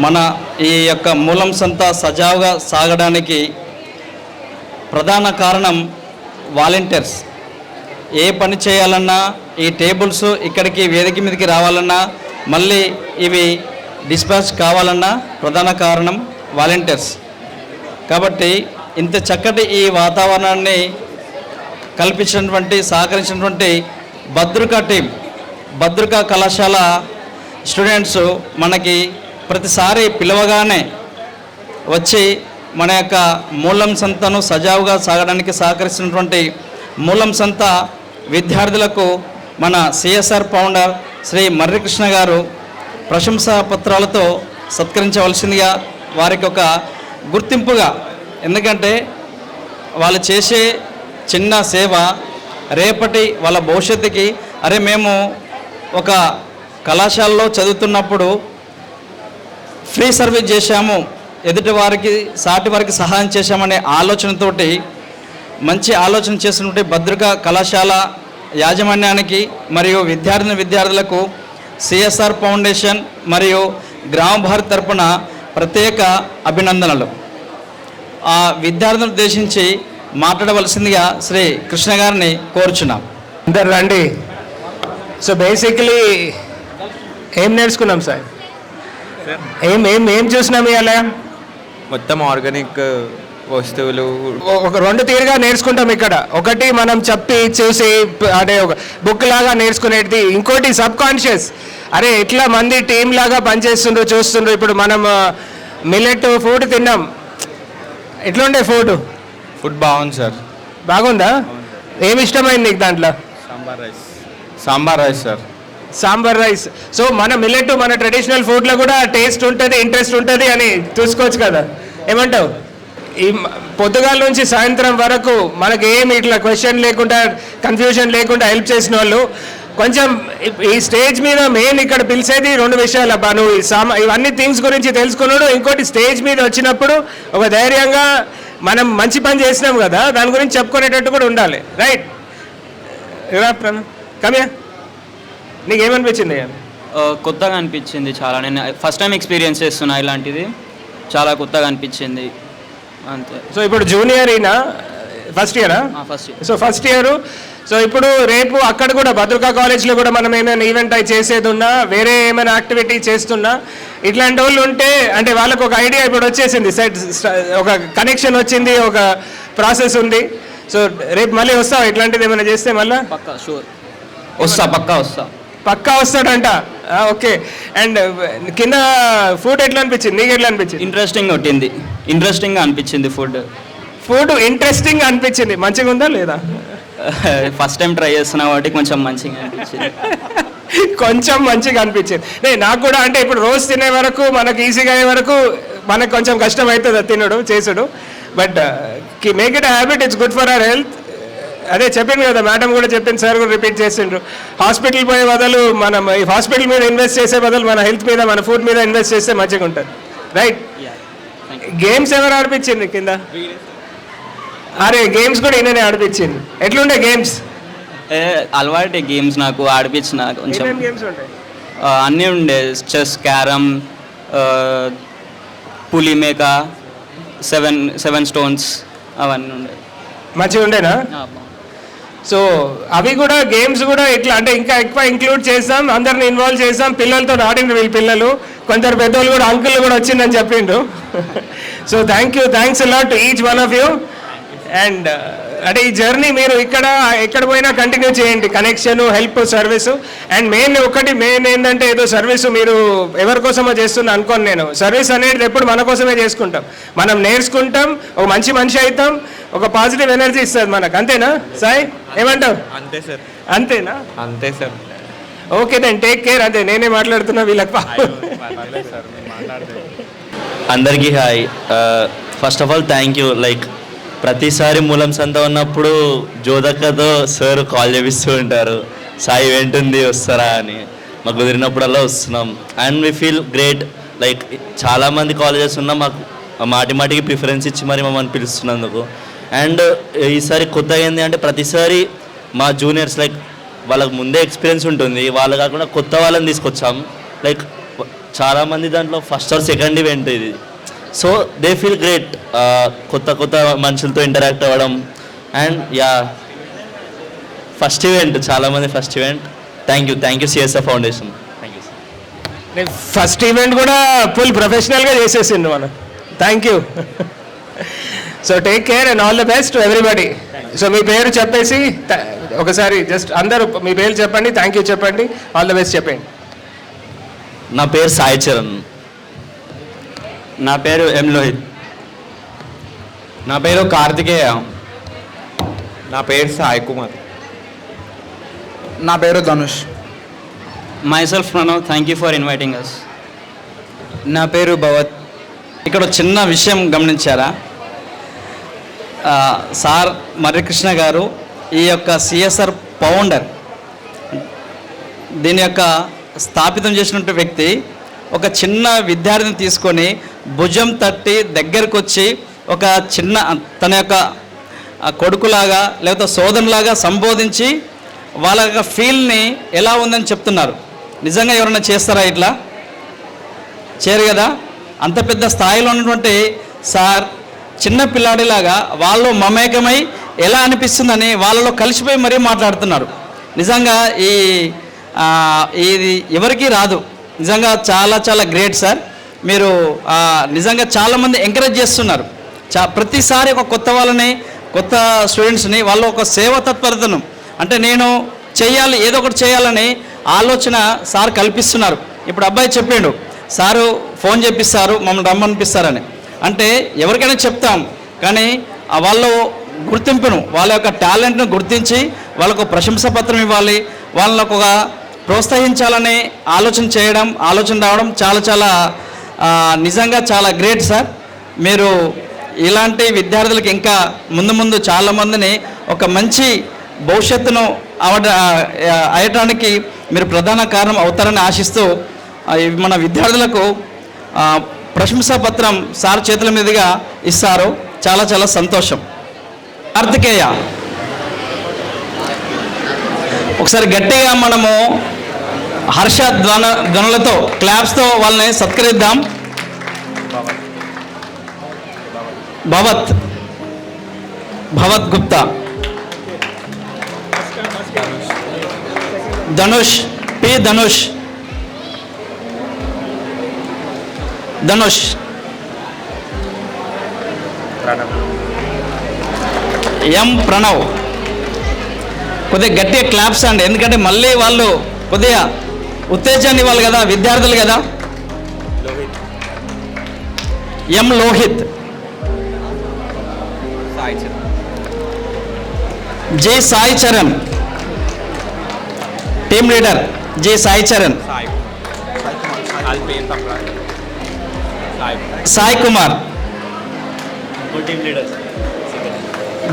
మన ఈ యొక్క మూలం సంత సజావుగా సాగడానికి ప్రధాన కారణం వాలంటీర్స్. ఏ పని చేయాలన్నా ఈ టేబుల్స్ ఇక్కడికి వేదిక మీదకి రావాలన్నా మళ్ళీ ఇవి డిస్పాచ్ కావాలన్నా ప్రధాన కారణం వాలంటీర్స్. కాబట్టి ఇంత చక్కటి ఈ వాతావరణాన్ని కల్పించినటువంటి సహకరించినటువంటి భద్రకా టీం, భద్రకా కళాశాల స్టూడెంట్స్ మనకి ప్రతిసారి పిలవగానే వచ్చి మన యొక్క మూలం సంతను సజావుగా సాగడానికి సహకరిస్తున్నటువంటి మూలం సంత విద్యార్థులకు మన సిఎస్ఆర్ ఫౌండర్ శ్రీ మర్రికృష్ణ గారు ప్రశంసా పత్రాలతో సత్కరించవలసిందిగా వారికి ఒక గుర్తింపుగా, ఎందుకంటే వాళ్ళు చేసే చిన్న సేవ రేపటి వాళ్ళ భవిష్యత్తుకి అరే మేము ఒక కళాశాలలో చదువుతున్నప్పుడు ఫ్రీ సర్వీస్ చేశాము, ఎదుటి వారికి సాటి వారికి సహాయం చేశామనే ఆలోచనతోటి మంచి ఆలోచన చేసినటువంటి భద్రకా కళాశాల యాజమాన్యానికి మరియు విద్యార్థులకు సిఎస్ఆర్ ఫౌండేషన్ మరియు గ్రామ భారత్ తరపున ప్రత్యేక అభినందనలు. ఆ విద్యార్థులను ఉద్దేశించి మాట్లాడవలసిందిగా శ్రీ కృష్ణ గారిని కోరుచున్నాం. అందరు రండి. సో బేసిక్లీ ఏం నేర్చుకున్నాం సార్? ఏం ఏం ఏం చూసినాం ఇవాళ? మొత్తం ఆర్గానిక్ వస్తువులు ఒక రెండు తీరుగా నేర్చుకుంటాం ఇక్కడ. ఒకటి మనం చెప్పి చూసి అంటే ఒక బుక్ లాగా నేర్చుకునేది, ఇంకోటి సబ్ కాన్షియస్. అరే ఇట్లా మంది టీం లాగా పనిచేస్తుండ్రు చూస్తుండ్రు. ఇప్పుడు మనం మిల్లెట్ ఫుడ్ తిన్నాం, ఎట్లుండే ఫుడ్ బాగుంది సార్. బాగుందా? ఏమి ఇష్టమైంది నీకు దాంట్లో? Sambar rice sir. Sambar rice. So మన మిల్లెట్ మన ట్రెడిషనల్ ఫుడ్లో కూడా టేస్ట్ ఉంటుంది, ఇంట్రెస్ట్ ఉంటుంది అని చూసుకోవచ్చు కదా, ఏమంటావు? ఈ పొద్దుగాల నుంచి సాయంత్రం వరకు మనకి ఏమి ఇట్లా క్వశ్చన్ లేకుండా కన్ఫ్యూజన్ లేకుండా హెల్ప్ చేసిన వాళ్ళు కొంచెం ఈ స్టేజ్ మీద మెయిన్ ఇక్కడ పిలిచేది రెండు విషయాలు అబ్బా. నువ్వు ఇవన్నీ థింగ్స్ గురించి తెలుసుకున్నాడు. ఇంకోటి స్టేజ్ మీద వచ్చినప్పుడు ఒక ధైర్యంగా మనం మంచి పని చేసినాం కదా దాని గురించి చెప్పుకునేటట్టు కూడా ఉండాలి. రైట్? కమియా, నీకేమనిపించింది? కొత్తగా అనిపించింది చాలా. నేను ఫస్ట్ టైం ఎక్స్పీరియన్స్ చేస్తున్నా ఇలాంటిది, చాలా కొత్తగా అనిపించింది అంతే. సో ఇప్పుడు జూనియర్ అయినా ఫస్ట్ ఇయరా? First year. So first year. So ఇప్పుడు రేపు అక్కడ కూడా భద్రకా కాలేజ్లో కూడా మనం ఏమైనా ఈవెంట్ అయి చేసేది ఉన్నా, వేరే ఏమైనా యాక్టివిటీ చేస్తున్నా, ఇట్లాంటి వాళ్ళు ఉంటే అంటే వాళ్ళకు ఒక ఐడియా ఇప్పుడు వచ్చేసింది, ఒక కనెక్షన్ వచ్చింది, ఒక ప్రాసెస్ ఉంది. సో రేపు మళ్ళీ వస్తావా ఇట్లాంటిది ఏమైనా చేస్తే? మళ్ళీ పక్కా షూర్ పక్కా వస్తాడంట. ఓకే. అండ్ కింద ఫుడ్ ఎట్లా అనిపించింది? నీకు ఎట్లా అనిపించింది? ఇంట్రెస్టింగ్గా అనిపించింది. ఫుడ్ ఇంట్రెస్టింగ్ అనిపించింది. మంచిగా ఉందా లేదా? ఫస్ట్ టైం ట్రై చేస్తున్నా కాబట్టి కొంచెం మంచిగా అనిపించింది. కొంచెం మంచిగా అనిపించింది. నాకు కూడా అంటే ఇప్పుడు రోజు తినే వరకు మనకు ఈజీగా అయ్యే వరకు మనకు కొంచెం కష్టం అవుతుంది తినడు చేసుడు. But make it habit, it's good for our health. అదే చెప్పింది కదా మేడం కూడా చెప్పింది, సార్ కూడా రిపీట్ చేసిండ్రు. హాస్పిటల్ పోయే బదులు మనం ఈ హాస్పిటల్ మీద ఇన్వెస్ట్ చేసే బదులు మన హెల్త్ మీద మన ఫుడ్ మీద ఇన్వెస్ట్ చేస్తే మంచిగా ఉంటుంది. రైట్? గేమ్స్ ఎవరు ఆడిపించింది కింద? అరే గేమ్స్ కూడా ఈయననే ఆడిపించింది. ఎట్లుండే గేమ్స్? అలవాటే గేమ్స్ నాకు ఆడిపించిన కొంచెం. గేమ్స్ ఉంటాయి? అన్నీ ఉండే, చెస్, క్యారమ్, పులిమేక, సెవెన్ స్టోన్స్, అవన్నీ ఉండే. మంచిగా ఉండేనా? సో అవి కూడా గేమ్స్ కూడా ఇట్లా అంటే ఇంకా ఎక్కువ ఇంక్లూడ్ చేస్తాం, అందరిని ఇన్వాల్వ్ చేస్తాం. పిల్లలతో ఆడిండ్రు వీళ్ళ పిల్లలు, కొందరు పెద్దోళ్ళు కూడా, అంకుల్ కూడా వచ్చిందని చెప్పిండ్రు. So thanks a lot to each one of you. And అంటే ఈ జర్నీ మీరు ఎక్కడ పోయినా కంటిన్యూ చేయండి, connection, help, service. And main ఏంటంటే ఏదో సర్వీసు మీరు ఎవరి కోసమో చేస్తున్నా అనుకోను నేను. సర్వీస్ అనేది ఎప్పుడు మన కోసమే చేసుకుంటాం, మనం నేర్చుకుంటాం, ఒక మంచి మనిషి అవుతాం, ఒక పాజిటివ్ ఎనర్జీ ఇస్తుంది మనకు. అంతేనా సాయి? ఏమంటావు? అంతే సార్. అంతేనా? అంతే sir. Okay then take care. అంతే, నేనే మాట్లాడుతున్నా వీళ్ళకి. అందరికీ hi. First of all thank you. Like ప్రతిసారి మూలం సంత ఉన్నప్పుడు జోదక్కతో సార్ కాల్ చేపిస్తూ ఉంటారు, సాయి ఈవెంట్ ఉంది వస్తారా అని. మాకు కుదిరినప్పుడల్లా వస్తున్నాం. And we feel great. Like చాలామంది కాలేజెస్ ఉన్నా మాకు మాటికి ప్రిఫరెన్స్ ఇచ్చి మరి మమ్మల్ని పిలుస్తున్నందుకు. అండ్ ఈసారి కొత్తగా ఏంటి అంటే ప్రతిసారి మా జూనియర్స్ లైక్ వాళ్ళకు ముందే ఎక్స్పీరియన్స్ ఉంటుంది, వాళ్ళు కాకుండా కొత్త వాళ్ళని తీసుకొచ్చాం. లైక్ చాలామంది దాంట్లో ఫస్ట్ ఆర్ సెకండ్ ఈవెంట్ ఇది. సో దే ఫీల్ గ్రేట్, కొత్త కొత్త మనుషులతో ఇంటరాక్ట్ అవ్వడం. అండ్ యా, ఫస్ట్ ఈవెంట్, చాలామంది first event. Thank you CSR foundation. Thank you. First event కూడా ఫుల్ ప్రొఫెషనల్గా చేసేసిండు మనం. Thank you. So take care and all the best to everybody. So మీ పేరు చెప్పేసి ఒకసారి జస్ట్ అందరూ మీ పేరు చెప్పండి, థ్యాంక్ యూ చెప్పండి, ఆల్ ద బెస్ట్ చెప్పండి. నా పేరు సాయి చరణ్. నా పేరు ఎం లోహిత్. నా పేరు కార్తికేయ. నా పేరు సాయి కుమార్. నా పేరు Dhanush. myself Pranav, thank you for inviting us. నా పేరు భవత్. ఇక్కడ చిన్న విషయం గమనించారా? సార్ మర్రికృష్ణ గారు ఈ యొక్క సిఎస్ఆర్ ఫౌండర్, దీని యొక్క స్థాపితం చేసినటువంటి వ్యక్తి ఒక చిన్న విద్యార్థిని తీసుకొని భుజం తట్టి దగ్గరకు వచ్చి ఒక చిన్న తన యొక్క కొడుకులాగా లేకపోతే సోదరులాగా సంబోధించి వాళ్ళ యొక్క ఫీల్ని ఎలా ఉందని చెప్తున్నారు. నిజంగా ఎవరైనా చేస్తారా ఇట్లా? చేయరు కదా. అంత పెద్ద స్థాయిలో ఉన్నటువంటి సార్ చిన్న పిల్లాడిలాగా వాళ్ళు మమేకమై ఎలా అనిపిస్తుందని వాళ్ళలో కలిసిపోయి మరీ మాట్లాడుతున్నారు. నిజంగా ఇది ఎవరికీ రాదు. నిజంగా చాలా చాలా గ్రేట్ సార్. మీరు నిజంగా చాలామంది ఎంకరేజ్ చేస్తున్నారు. ప్రతిసారి ఒక కొత్త వాళ్ళని, కొత్త స్టూడెంట్స్ని వాళ్ళు ఒక సేవా తత్పరతను, అంటే నేను చేయాలి, ఏదో ఒకటి చేయాలని ఆలోచన సార్ కల్పిస్తున్నారు. ఇప్పుడు అబ్బాయి చెప్పిండు, సారు ఫోన్ చేపిస్తారు మమ్మల్ని రమ్మనిపిస్తారని. అంటే ఎవరికైనా చెప్తాం, కానీ వాళ్ళు గుర్తింపును, వాళ్ళ యొక్క టాలెంట్ను గుర్తించి వాళ్ళకు ప్రశంసా పత్రం ఇవ్వాలి, వాళ్ళకు ఒక ప్రోత్సహించాలని ఆలోచన రావడం చాలా చాలా నిజంగా చాలా గ్రేట్ సార్. మీరు ఇలాంటి విద్యార్థులకు ఇంకా ముందు చాలామందిని ఒక మంచి భవిష్యత్తును అయ్యటానికి మీరు ప్రధాన కారణం అవుతారని ఆశిస్తూ మన విద్యార్థులకు ప్రశంసా పత్రం సార్ చేతుల మీదుగా ఇస్తారు. చాలా చాలా సంతోషం. కార్తికేయ, ఒకసారి గట్టిగా మనము హర్ష ధ్వనులతో క్లాప్స్తో వాళ్ళని సత్కరిద్దాం. భవత్ గుప్తా, ధనుష్ పి ధనుష్ ఎం ప్రణవ్. కొద్దిగా గట్టిగా క్లాప్స్ అండి, ఎందుకంటే మళ్ళీ వాళ్ళు కొద్దిగా ఉత్తేజాన్ని ఇవ్వాలి కదా, విద్యార్థులు కదా. M Lohit, J Sai Charan, team leader J Sai Charan, Sai Kumar,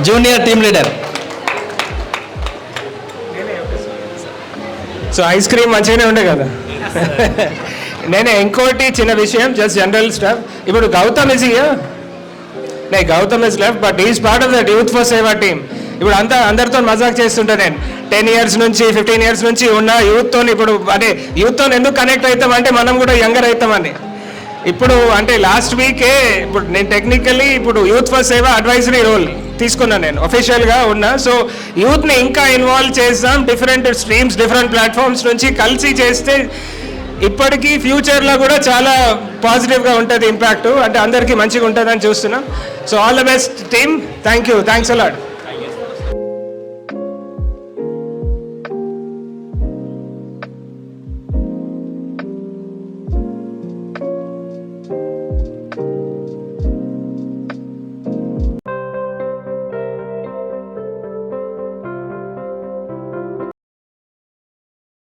junior team leader. So ice cream మంచిగానే ఉండే కదా. నేనే ఇంకోటి చిన్న విషయం, జస్ట్ జనరల్ స్టాఫ్. ఇప్పుడు Gautam is left, but is part of that youth for Seva team. ఇప్పుడు అందరితో మజాక్ చేస్తుంటా నేను. 10 years నుంచి 15 years నుంచి ఉన్న యూత్తో, ఇప్పుడు అంటే యూత్తో ఎందుకు కనెక్ట్ అవుతామంటే మనం కూడా యంగర్ అవుతామని. ఇప్పుడు అంటే లాస్ట్ వీకే ఇప్పుడు నేను టెక్నికల్లీ ఇప్పుడు యూత్ ఫర్ సేవ అడ్వైజరీ రోల్ తీసుకున్నాను, నేను అఫీషియల్గా ఉన్నా. సో యూత్ని ఇంకా ఇన్వాల్వ్ చేస్తాం, డిఫరెంట్ స్ట్రీమ్స్, డిఫరెంట్ ప్లాట్ఫామ్స్ నుంచి కలిసి చేస్తే ఇప్పటికీ ఫ్యూచర్లో కూడా చాలా పాజిటివ్గా ఉంటుంది ఇంపాక్ట్, అంటే అందరికీ మంచిగా ఉంటుందని చూస్తున్నాం. So all the best team, thank you, thanks a lot.